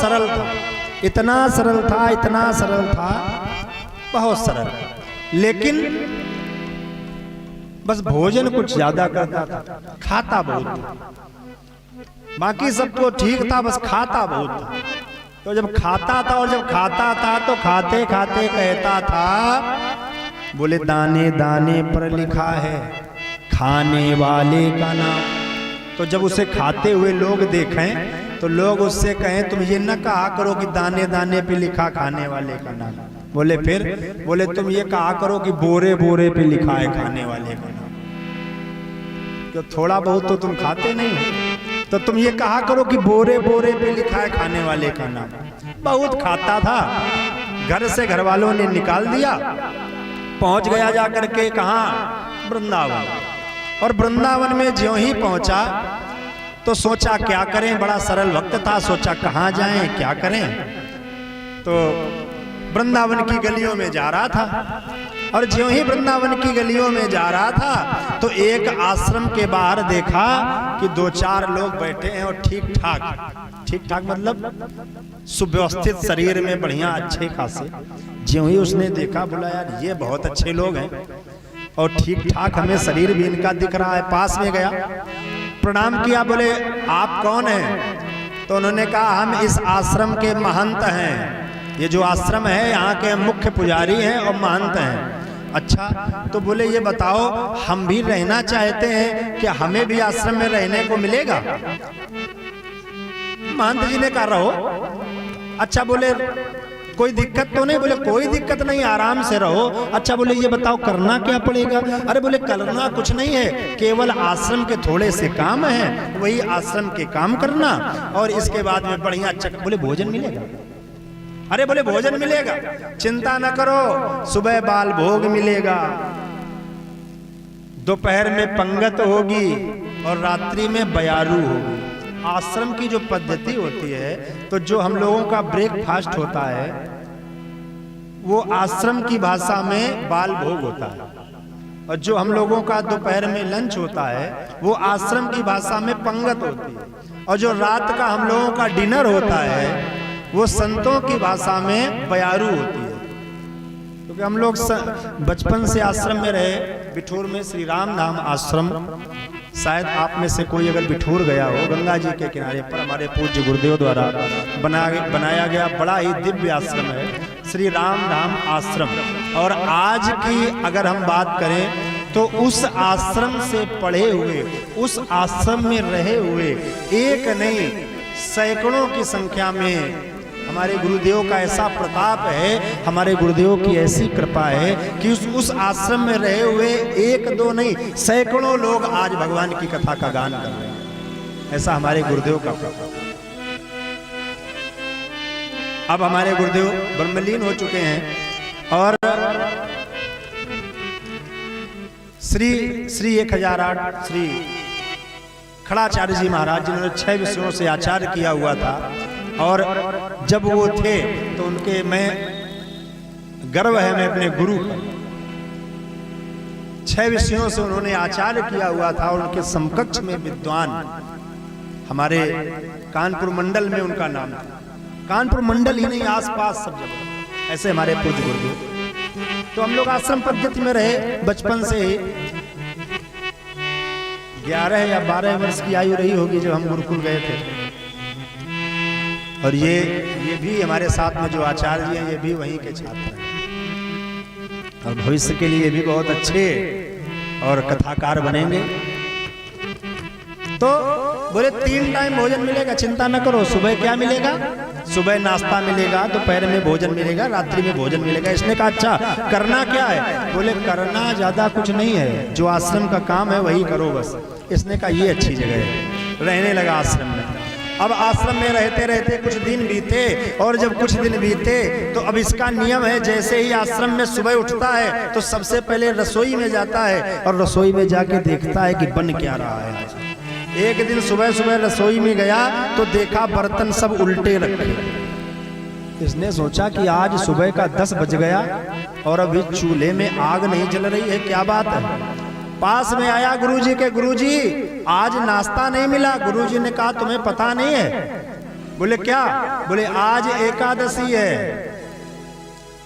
सरल था, इतना सरल था, इतना सरल था, बहुत सरल। लेकिन बस भोजन कुछ ज्यादा करता था, खाता बहुत था। बाकी सब तो ठीक था, बस खाता बहुत था। तो जब खाता था और जब खाता था तो खाते खाते कहता था, बोले दाने दाने पर लिखा है खाने वाले का नाम। तो जब उसे खाते हुए लोग देखें तो लोग उससे कहें तुम ये न कहा करो कि दाने दाने पे लिखा खाने वाले का नाम। बोले फिर? बोले तुम ये कहा करो कि बोरे बोरे पे लिखा है खाने वाले का नाम। क्यों, थोड़ा बहुत तो तुम खाते नहीं हो, तो तुम ये कहा करो कि बोरे बोरे पे लिखा है खाने वाले का नाम। बहुत खाता था, घर से घर वालों ने निकाल दिया, पहुंच गया जाकर के कहाँ? वृंदावन। और वृंदावन में ज्यों ही पहुंचा तो सोचा क्या करें, बड़ा सरल भक्त था, सोचा कहाँ जाएं, क्या करें। तो वृंदावन की गलियों में जा रहा था, और ज्यों ही वृंदावन की गलियों में जा रहा था तो एक आश्रम के बाहर देखा कि 2-4 लोग बैठे हैं और ठीक ठाक मतलब सुव्यवस्थित शरीर में, बढ़िया अच्छे खासे। ज्यों ही उसने देखा, बोला यार ये बहुत अच्छे लोग हैं और ठीक ठाक हमें शरीर भी इनका दिख रहा है। पास में गया, प्रणाम किया, बोले आप कौन हैं? तो उन्होंने कहा हम इस आश्रम के महंत हैं, ये जो आश्रम है यहाँ के मुख्य पुजारी हैं और महंत हैं। अच्छा, तो बोले ये बताओ हम भी रहना चाहते हैं, क्या हमें भी आश्रम में रहने को मिलेगा? महंत जी ने कहा रहो। अच्छा, बोले कोई दिक्कत तो नहीं? बोले कोई दिक्कत नहीं, आराम से रहो। अच्छा, बोले ये बताओ करना क्या पड़ेगा? अरे बोले करना कुछ नहीं है, केवल आश्रम के थोड़े से काम हैं, वही आश्रम के काम करना और इसके बाद में बढ़िया बोले भोजन मिलेगा। अरे बोले भोजन मिलेगा, चिंता न करो, सुबह बाल भोग मिलेगा, दोपहर में पंगत होगी और रात्रि में बयारू होगी। आश्रम की जो पद्धति होती है, तो जो हम लोगों का ब्रेकफास्ट होता है वो आश्रम की भाषा में बाल भोग होता है, और जो हम लोगों का दोपहर में लंच होता है वो आश्रम की भाषा में पंगत होती है, और जो रात का हम लोगों का डिनर होता है वो संतों की भाषा में बयारू होती है। क्योंकि हम लोग बचपन से आश्रम में रहे, बिठूर में श्री राम धाम आश्रम, शायद आप में से कोई अगर बिठूर गया हो, गंगा जी के किनारे पर हमारे पूज्य गुरुदेव द्वारा बनाया गया बड़ा ही दिव्य आश्रम है श्री राम धाम आश्रम। और आज की अगर हम बात करें तो उस आश्रम से पढ़े हुए, उस आश्रम में रहे हुए एक नहीं सैकड़ों की संख्या में हमारे गुरुदेव का ऐसा प्रताप है, हमारे गुरुदेव की ऐसी कृपा है कि उस आश्रम में रहे हुए एक दो नहीं सैकड़ों लोग आज भगवान की कथा का गान कर रहे हैं। ऐसा हमारे गुरुदेव का प्रताप। अब हमारे गुरुदेव ब्रह्मलीन हो चुके हैं और श्री 1008 श्री खड़ाचार्य जी महाराज जिन्होंने 6 विषयों से आचार्य किया हुआ था, और जब वो थे तो उनके मैं गर्व है मैं अपने गुरु का, 6 विषयों से उन्होंने आचार्य किया हुआ था और उनके समकक्ष में विद्वान हमारे कानपुर मंडल में उनका नाम था। कानपुर मंडल ही नहीं आसपास सब जगह ऐसे हमारे पूज्य गुरुदेव। तो हम लोग आश्रम पद्धति में रहे बचपन से ही। 11 या 12 वर्ष की आयु रही होगी जब हम गुरुकुल गए थे। और ये भी हमारे साथ में जो आचार्य जी हैं ये भी वहीं के छात्र हैं और भविष्य के लिए भी बहुत अच्छे और कथाकार बनेंगे। तो बोले 3 टाइम भोजन मिलेगा, चिंता न करो। सुबह क्या मिलेगा? सुबह नाश्ता मिलेगा, दोपहर में भोजन मिलेगा, रात्रि में भोजन मिलेगा। इसने कहा अच्छा करना क्या है? बोले करना ज्यादा कुछ नहीं है, जो आश्रम का काम है वही करो बस। इसने कहा ये अच्छी जगह है। रहने लगा आश्रम में। अब आश्रम में रहते रहते कुछ दिन बीते, और जब कुछ दिन बीते तो अब इसका नियम है जैसे ही आश्रम में सुबह उठता है तो सबसे पहले रसोई में जाता है और रसोई में जाके देखता है कि बन क्या रहा है आज। एक दिन सुबह सुबह रसोई में गया तो देखा बर्तन सब उल्टे रखे। इसने सोचा कि आज सुबह का 10 बज गया और अभी चूल्हे में आग नहीं जल रही है, क्या बात है। पास में आया गुरुजी के, गुरुजी आज नाश्ता नहीं मिला। गुरुजी ने कहा तुम्हें पता नहीं है बोले क्या? बोले आज एकादशी है,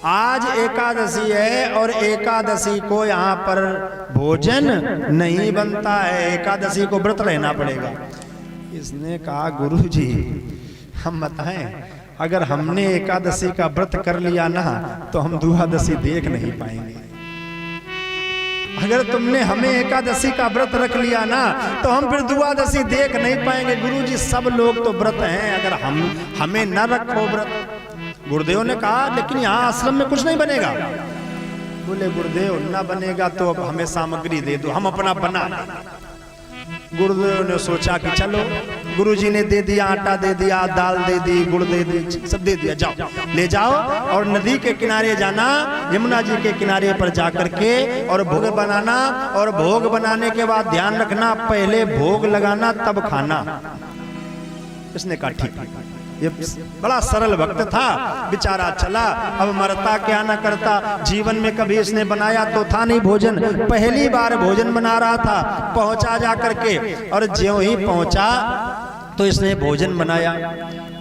आज एकादशी है और एकादशी को यहाँ पर भोजन नहीं बनता है, एकादशी को व्रत रहना पड़ेगा। इसने कहा गुरुजी हम बताएं, अगर हमने एकादशी का व्रत कर लिया ना तो हम द्वादशी देख नहीं पाएंगे। अगर तुमने हमें एकादशी का व्रत रख लिया ना तो हम फिर द्वादशी देख नहीं पाएंगे। गुरुजी सब लोग तो व्रत हैं, अगर हमें न रखो व्रत। गुरुदेव ने कहा लेकिन यहाँ आश्रम में कुछ नहीं बनेगा। बोले गुरुदेव न बनेगा तो अब हमें सामग्री दे दो, हम अपना बना। गुरुदेव ने सोचा कि चलो, गुरुजी ने दे दिया, आटा दे दिया, दाल दे दी, गुड़ दे दी, सब दे दिया, जाओ ले जाओ और नदी के किनारे जाना, यमुना जी के किनारे पर जाकर के और भोग बनाना, और भोग बनाने के बाद ध्यान रखना पहले भोग लगाना तब खाना। इसने कहा ठीक। ये बड़ा सरल भक्त था बेचारा, चला अब मरता क्या ना करता। जीवन में कभी इसने बनाया तो था नहीं भोजन, पहली बार भोजन बना रहा था। पहुंचा जा करके और ज्यों ही पहुंचा तो इसने भोजन बनाया।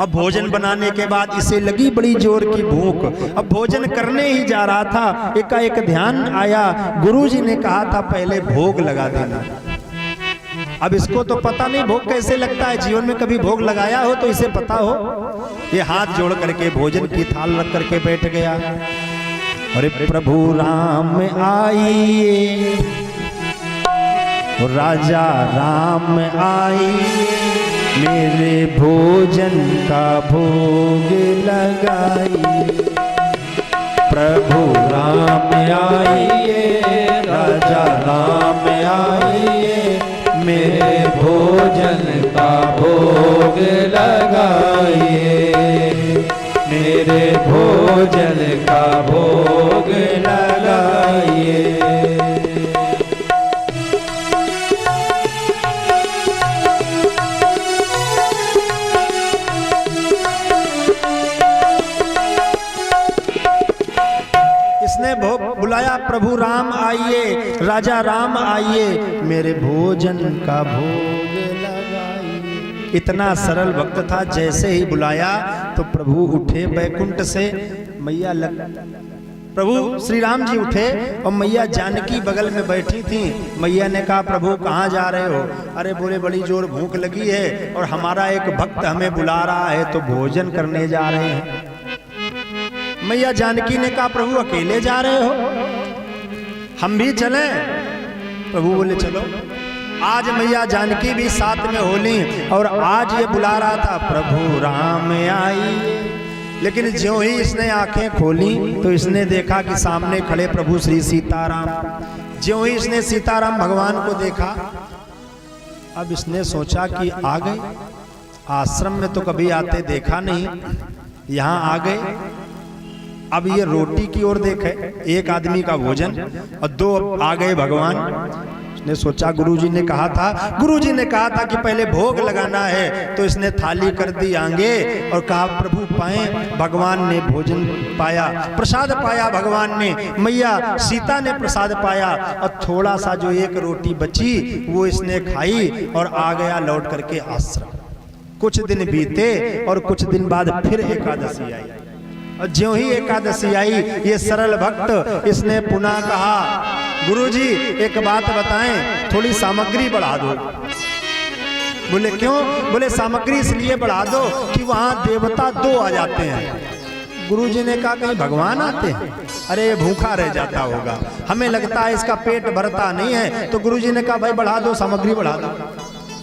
अब भोजन बनाने के बाद इसे लगी बड़ी जोर की भूख। अब भोजन करने ही जा रहा था, एकाएक ध्यान आया, गुरुजी ने कहा था पहले भोग लगा देना। अब इसको तो पता नहीं भोग कैसे लगता है, जीवन में कभी भोग लगाया हो तो इसे पता हो। ये हाथ जोड़ करके भोजन की थाल रख करके बैठ गया। अरे प्रभु राम आइए, राजा राम आइए, मेरे भोजन का भोग लगाइए। प्रभु राम आइए, राजा राम आइए, मेरे भोजन का भोग लगाइए, मेरे भोजन का भोग लगाइए। इसने भोग बुलाया, प्रभु राम आइए, राजा राम आइए, मेरे भोजन का भोग लगाइए। इतना सरल भक्त था, जैसे ही बुलाया तो प्रभु उठे बैकुंठ से। मैया प्रभु श्री राम जी उठे और मैया जानकी बगल में बैठी थी। मैया ने कहा प्रभु कहाँ जा रहे हो? अरे बोले बड़ी जोर भूख लगी है और हमारा एक भक्त हमें बुला रहा है तो भोजन करने जा रहे हैं। मैया जानकी ने कहा प्रभु अकेले जा रहे हो, हम भी चलें? प्रभु बोले चलो। आज मैया जानकी भी साथ में होली और आज ये बुला रहा था प्रभु राम आइए। लेकिन ज्यों ही इसने आंखें खोली तो इसने देखा कि सामने खड़े प्रभु श्री सीताराम। ज्यों ही इसने सीताराम भगवान को देखा, अब इसने सोचा कि आ गए, आश्रम में तो कभी आते देखा नहीं, यहाँ आ गए। अब ये रोटी की ओर देखे, एक आदमी का भोजन और दो आ गए भगवान। ने सोचा गुरुजी ने कहा था कि पहले भोग लगाना है, तो इसने थाली कर दी आगे और कहा प्रभु पाए। भगवान ने भोजन पाया, प्रसाद पाया भगवान ने, मैया सीता ने प्रसाद पाया और थोड़ा सा जो एक रोटी बची वो इसने खाई और आ गया लौट करके आश्रम। कुछ दिन बीते और कुछ दिन बाद फिर एकादशी आई और ज्यों ही एकादशी आई ये सरल भक्त इसने पुनः कहा गुरुजी एक बात बताएं, थोड़ी सामग्री बढ़ा दो। बोले क्यों? बोले सामग्री इसलिए बढ़ा दो कि वहां देवता दो आ जाते हैं। गुरुजी ने कहा कहीं भगवान आते हैं? अरे ये भूखा रह जाता होगा, हमें लगता है इसका पेट भरता नहीं है। तो गुरुजी ने कहा भाई बढ़ा दो, सामग्री बढ़ा दो।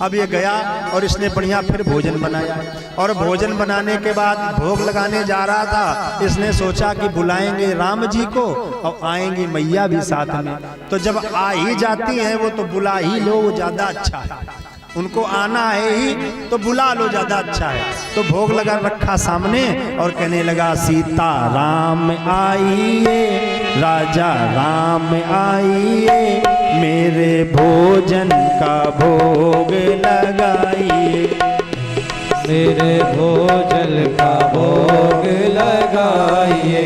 अब ये गया और इसने बढ़िया फिर भोजन बनाया और भोजन बनाने के बाद भोग लगाने जा रहा था। इसने सोचा कि बुलाएंगे राम जी को और आएंगी मैया भी साथ में, तो जब आ ही जाती हैं वो तो बुला ही लो, वो ज्यादा अच्छा है। उनको आना है ही तो बुला लो, ज्यादा अच्छा है। तो भोग लगा रखा सामने और कहने लगा सीता राम आइए, राजा राम आइए, मेरे भोजन का भोग लगाइए, मेरे भोजन का भोग लगाइए।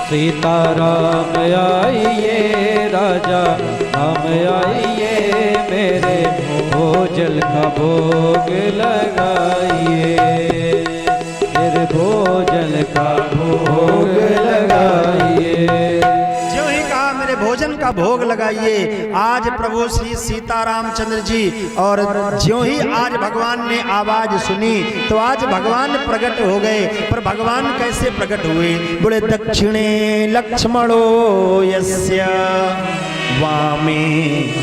सीताराम आइए, राजा राम आइए, मेरे भोजन का भोग लगाइए। का भोग लगाइए। ज्यों ही कहा मेरे भोजन का भोग लगाइए। आज प्रभु श्री सीतारामचंद्र जी और ज्यों ही आज भगवान ने आवाज सुनी तो आज भगवान प्रकट हो गए। पर भगवान कैसे प्रकट हुए? बोले दक्षिणे लक्ष्मणो यस्य वामे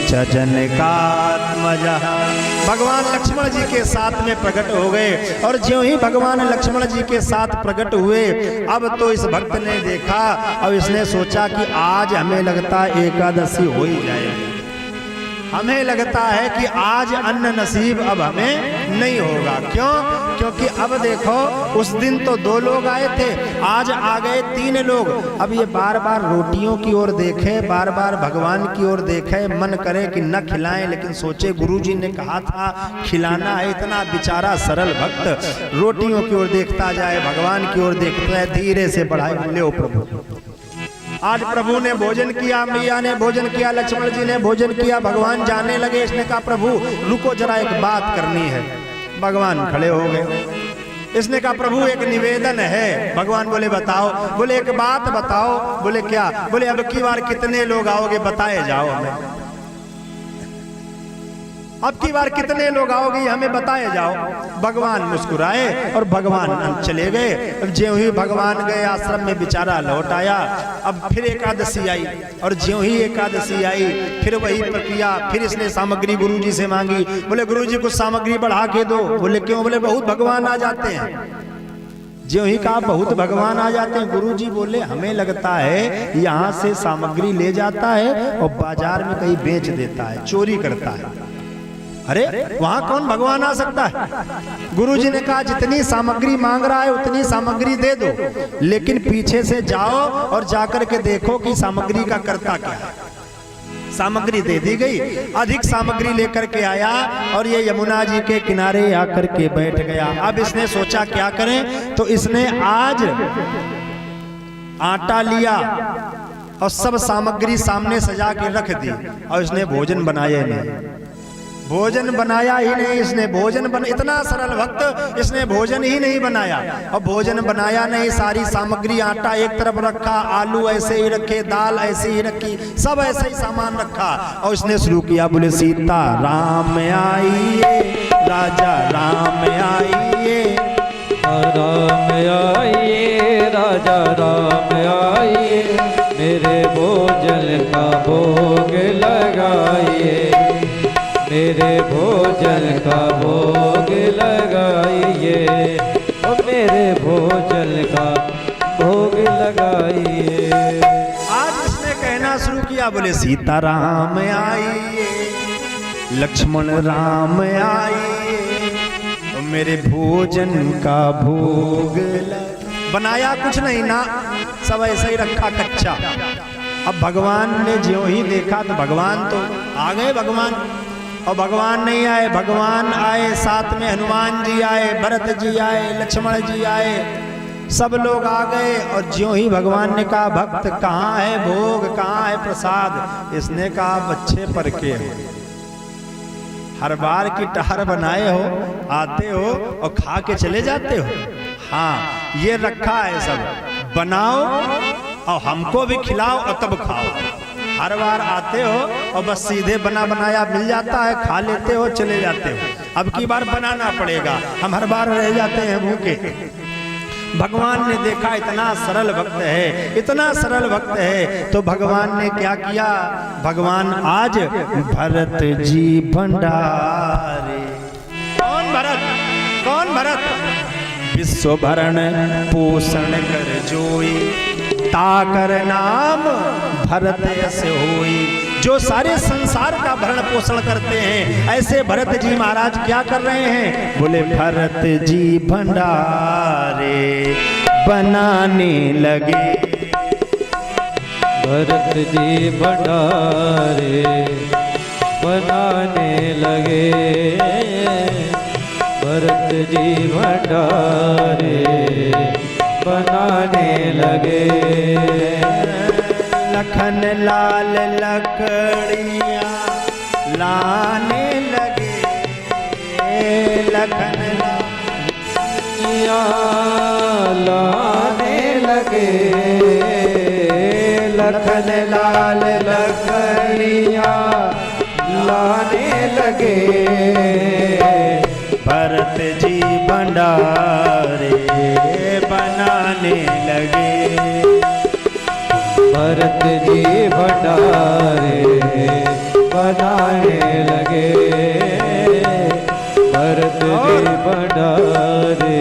च जनकात्मजः। भगवान लक्ष्मण जी के साथ में प्रकट हो गए और ज्यों ही भगवान लक्ष्मण जी के साथ प्रकट हुए अब तो इस भक्त ने देखा और इसने सोचा कि आज हमें लगता है एकादशी हो ही जाएगी। हमें लगता है कि आज अन्न नसीब अब हमें नहीं होगा। क्यों? क्योंकि अब देखो उस दिन तो 2 लोग आए थे, आज आ गए 3 लोग। अब ये बार बार रोटियों की ओर देखे, बार बार भगवान की ओर देखे, मन करे कि न खिलाएं, लेकिन सोचे गुरुजी ने कहा था खिलाना है। इतना बेचारा सरल भक्त रोटियों की ओर देखता जाए, भगवान की ओर देखता है, धीरे से बढ़ाए। बोले ओ प्रभु, आज प्रभु ने भोजन किया, मैया ने भोजन किया, लक्ष्मण जी ने भोजन किया, भगवान जाने लगे। इसने कहा प्रभु रुको जरा, एक बात करनी है। भगवान खड़े हो गए। इसने कहा प्रभु एक निवेदन है। भगवान बोले बताओ। बोले एक बात बताओ। बोले क्या? बोले अब की बार कितने लोग आओगे बताए जाओ हमें। अब की बार कितने लोग आओगे हमें बताए जाओ। भगवान मुस्कुराए और भगवान चले गए। अब ज्यों ही भगवान गए आश्रम में बेचारा लौट आया। अब फिर एकादशी आई और ज्यों ही एकादशी आई फिर वही प्रक्रिया। फिर इसने सामग्री गुरुजी से मांगी। बोले गुरुजी कुछ सामग्री बढ़ा के दो। बोले क्यों? बोले बहुत भगवान आ जाते हैं। ज्यों ही कहा बहुत भगवान आ जाते हैं। गुरुजी बोले हमें लगता है यहाँ से सामग्री ले जाता है और बाजार में कहीं बेच देता है, चोरी करता है। अरे वहां कौन भगवान आ सकता है? गुरुजी ने कहा जितनी सामग्री मांग रहा है उतनी सामग्री दे दो, लेकिन पीछे से जाओ और जाकर के देखो कि सामग्री का करता क्या है। सामग्री दे दी गई। अधिक सामग्री लेकर के आया और ये यमुना जी के किनारे आकर के बैठ गया। अब इसने सोचा क्या करें, तो इसने आज आटा लिया और सब सामग्री सामने सजा के रख दी और इसने भोजन बनाया नहीं। भोजन बनाया ही नहीं इसने। इतना सरल भक्त, इसने भोजन ही नहीं बनाया। और भोजन बनाया नहीं, सारी सामग्री आटा एक तरफ रखा, आलू ऐसे ही रखे, दाल ऐसे ही रखी, सब ऐसे ही सामान रखा और इसने शुरू किया। बोले सीता राम आइए, राजा राम आइए, राम आइए, राजा राम आइए, मेरे भोजन का भोग लगाइए, मेरे भोजन का भोग लगाइए, और मेरे भोजन का भोग लगाइए। आज इसने कहना शुरू किया। बोले सीता राम आइए, लक्ष्मण राम आइए, और मेरे भोजन का भोग बनाया कुछ नहीं ना, सब ऐसे ही रखा कच्चा। अब भगवान ने ज्यों ही देखा तो भगवान तो आ गए। भगवान और भगवान नहीं आए, भगवान आए, साथ में हनुमान जी आए, भरत जी आए, लक्ष्मण जी आए, सब लोग आ गए। और ज्यों ही भगवान ने कहा भक्त कहाँ है भोग, कहाँ है प्रसाद? इसने कहा बच्चे पर के हो, हर बार की टहर बनाए हो, आते हो और खा के चले जाते हो। हाँ ये रखा है, सब बनाओ और हमको भी खिलाओ और तब खाओ। हर बार आते हो और बस सीधे बना बनाया मिल जाता है, खा लेते हो चले जाते हो। अब की बार बनाना पड़ेगा, हम हर बार रह जाते हैं भूखे। भगवान ने देखा इतना सरल भक्त है, इतना सरल भक्त है, तो भगवान ने क्या किया? भगवान आज भरत जी भंडारे। कौन भरत? कौन भरत? विश्व भरण पोषण कर जोई, ताकर नाम भरत ऐसे होई। जो सारे संसार का भरण पोषण करते हैं, ऐसे भरत जी महाराज क्या कर रहे हैं? बोले भरत जी भंडारे बनाने लगे, भरत जी भंडारे बनाने लगे, भरत जी भंडारे बनाने लगे। लखन लाल लकड़ियाँ लाने लगे, लखन लाल लगे, लखन लाल लकड़ियाँ लाने लगे। भरत जी भंडारे बनाने लगे। भरत जी भंडारे बनाने लगे। भरत जी भंडारे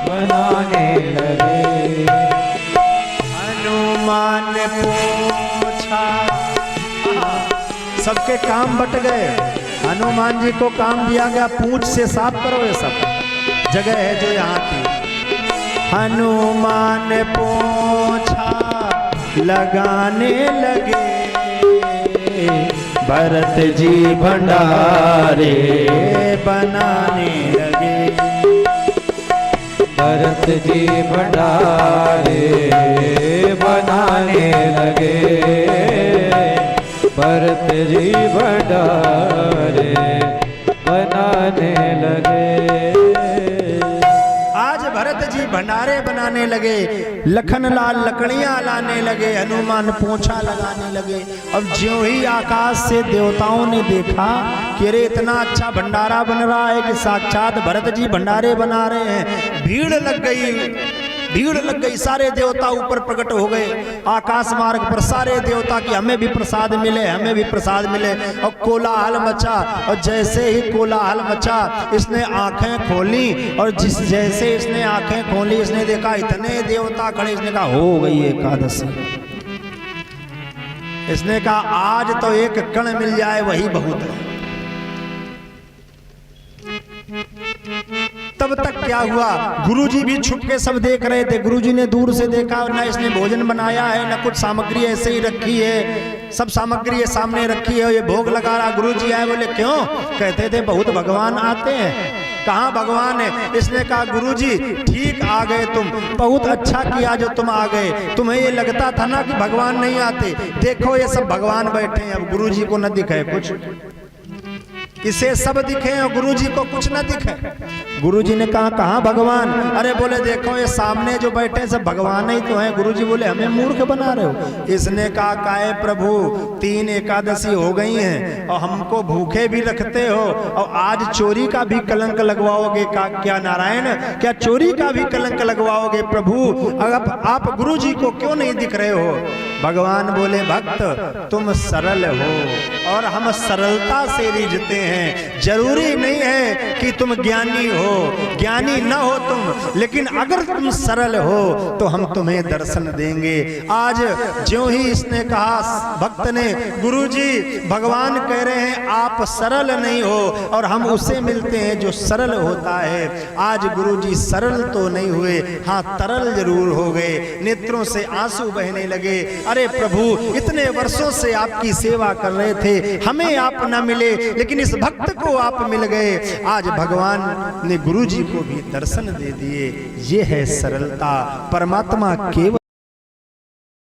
बनाने लगे। हनुमान पूछा, सबके काम बट गए। हनुमान जी को काम दिया गया, पूंछ से साफ करो ये सब जगह है जो यहाँ की। हनुमान पूछा लगाने लगे। भरत जी भंडारे बनाने लगे। भरत जी भंडारे बनाने लगे। भरत जी भंडारे बनाने लगे। आज भरत जी भंडारे बनाने लगे, लखन लाल लकड़ियां लाने लगे, हनुमान पोंछा लगाने लगे। अब ज्यों ही आकाश से देवताओं ने देखा कि अरे इतना अच्छा भंडारा बन रहा है कि साक्षात भरत जी भंडारे बना रहे हैं, भीड़ लग गई, भीड़ लग गई। सारे देवता ऊपर प्रकट हो गए आकाश मार्ग पर, सारे देवता की हमें भी प्रसाद मिले, हमें भी प्रसाद मिले। और कोलाहल मचा, और जैसे ही कोलाहल मचा इसने आंखें खोली, और जैसे इसने आंखें खोली इसने देखा इतने देवता खड़े। इसने कहा हो गई एकादशी। इसने कहा आज तो एक कण मिल जाए वही बहुत है। तब तक क्या हुआ, गुरुजी भी छुप के सब देख रहे थे। गुरुजी ने दूर से देखा, ना इसने भोजन बनाया है, ना कुछ सामग्री ऐसे ही रखी है, सब सामग्री ये सामने रखी है, ये भोग लगा रहा। गुरुजी आए, बोले क्यों? कहते थे बहुत भगवान आते हैं। कहाँ भगवान है? इसने कहा गुरुजी ठीक आ गए तुम, बहुत अच्छा किया जो तुम आ गए। तुम्हें ये लगता था ना कि भगवान नहीं आते, देखो ये सब भगवान बैठे हैं। अब गुरुजी को न दिखे कुछ, इसे सब दिखे और गुरुजी को कुछ न दिखे। गुरुजी ने कहा कहाँ भगवान? अरे बोले देखो ये सामने जो बैठे हैं सब भगवान ही तो हैं। गुरुजी बोले हमें मूर्ख बना रहे हो। इसने कहा काहे प्रभु 3 एकादशी हो गई हैं और हमको भूखे भी रखते हो, और आज चोरी का भी कलंक लगवाओगे क्या नारायण? क्या चोरी का भी कलंक लगवाओगे प्रभु? अगर आप गुरुजी को क्यों नहीं दिख रहे हो? भगवान बोले भक्त तुम सरल हो और हम सरलता से रिझते हैं। जरूरी नहीं है कि तुम ज्ञानी हो, ज्ञानी न हो तुम, लेकिन अगर तुम सरल हो तो हम तुम्हें दर्शन देंगे। आज ज्यों ही इसने कहा भक्त ने, गुरुजी भगवान कह रहे हैं आप सरल नहीं हो और हम उसे मिलते हैं जो सरल होता है। आज गुरुजी सरल तो नहीं हुए, हाँ तरल जरूर हो गए, नेत्रों से आंसू बहने लगे। अरे प्रभु इतने वर्षों से आपकी सेवा कर रहे थे, हमें आप न मिले, लेकिन इस भक्त को आप मिल गए। आज भगवान ने गुरुजी को भी दर्शन दे दिए। ये है सरलता, परमात्मा केवल